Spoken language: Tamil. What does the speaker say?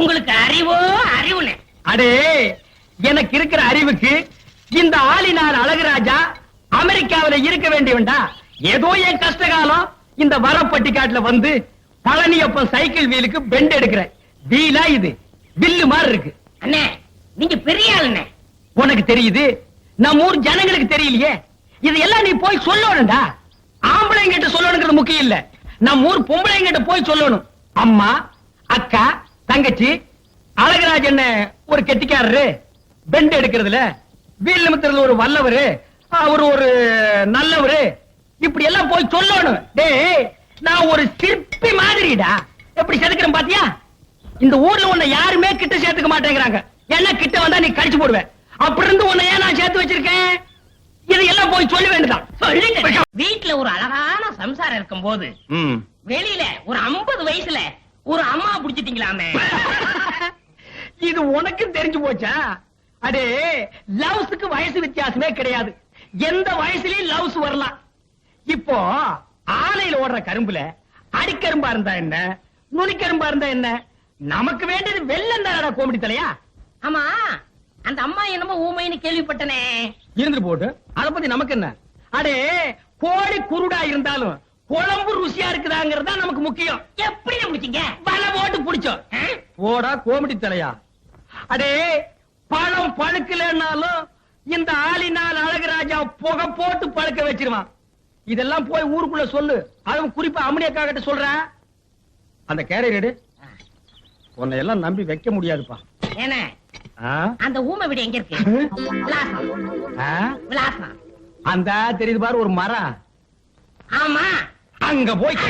உங்களுக்கு அறிவோ அறிவுனே? அடே, எனக்கு இருக்கிற அறிவுக்கு இந்த ஆளினார் அழகுராஜா அமெரிக்காவில இருக்க வேண்டியவன்டா. ஏதோ என் கஷ்டகாலம் இந்த வரப்பட்டிக்காட்டுல வந்து பழனியப்பன் சைக்கிள் வீலுக்கு பெண்ட் எடுக்கிறேன். வீலா இது வில்லு மாதிரி இருக்கு. அண்ணே, நீங்க பெரிய ஆளுண்ணே. உனக்கு தெரியுது, நம்ம ஊர் ஜனங்களுக்கு தெரியலையே. இதெல்லாம் நீ போய் சொல்லணும்டா. ஆம்பளைங்கிட்ட சொல்லணுங்கிறது முக்கியம் இல்ல, நம்ம ஊர் பொம்பளைங்கிட்ட போய் சொல்லணும். அம்மா, அக்கா, தங்கச்சி, அழகராஜன் ஒரு கெட்டிக்காரரு, பெண்ட் எடுக்கிறதுல வீல் நிமித்தத்துல ஒரு வல்லவரு, அவரு ஒரு நல்லவரு, இப்படி எல்லாம் போய் சொல்லணும். டேய், நான் ஒரு சிற்பி மாதிரிடா. எப்படி செதுக்கிறேன் பாத்தியா? இந்த ஊர்ல உன்னை யாருமே கிட்ட சேர்த்துக்க மாட்டேங்கிறாங்க. என்ன கிட்ட வந்தா நீ கடிச்சு போடுவேன். அப்படி இருந்து உன்னை ஏன் நான் சேர்த்து வச்சிருக்கேன்? இதையெல்லாம் போய் சொல்ல வேண்டியதான். சொல்லுங்க. வீட்டுல ஒரு அழகான சம்சாரம் இருக்கும் போது வெளியில ஒரு 50 வயசுல ஒரு அம்மா புடிச்சிட்டீங்களாமே. இது உனக்கு தெரிஞ்சு போச்சா? அடே, லவ்ஸுக்கு வயசு வித்தியாசமே கிடையாது. எந்த வயசுலயும் லவ்ஸ் வரலாம். இப்போ ஆலையில ஓடுற கரும்புல அடிக்கரும்பா இருந்தா என்ன, நுனிக்கரும்பா இருந்தா என்ன? நமக்கு வேண்டியது வெள்ளம் தானடா கோமடி தலையா. ஆமா, அந்த அம்மா என்னமோ ஊமைன்னு கேள்விப்பட்டனே. இருந்துட்டு போட்டு, அத பத்தி நமக்கு என்ன? அடே, கோழி குருடா இருந்தாலும் குழம்பு ருசியா இருக்குதாங்கிறதா நமக்கு முக்கியம். எப்படி முடிச்சீங்க? வலை போட்டு புடிச்சோம். போடா கோமடி தலையா. அடே, பழம் பழுக்கலன்னாலும் இந்த ஆளினால் அழகுராஜா புகை போட்டு பழுக்க வச்சிருவான். இதெல்லாம் போய் ஊருக்குள்ள சொல்லு. அதுவும் குறிப்பா அம்மனியக்கா கிட்ட சொல்றேன். அந்த கேரியர் உன்னை எல்லாம் நம்பி வைக்க முடியாதுப்பா. என்ன அந்த ஊமை வீடு எங்க இருக்கு? விலாசம் அந்த தெரியுது பாரு ஒரு மரம். ஆமா, அங்க போய்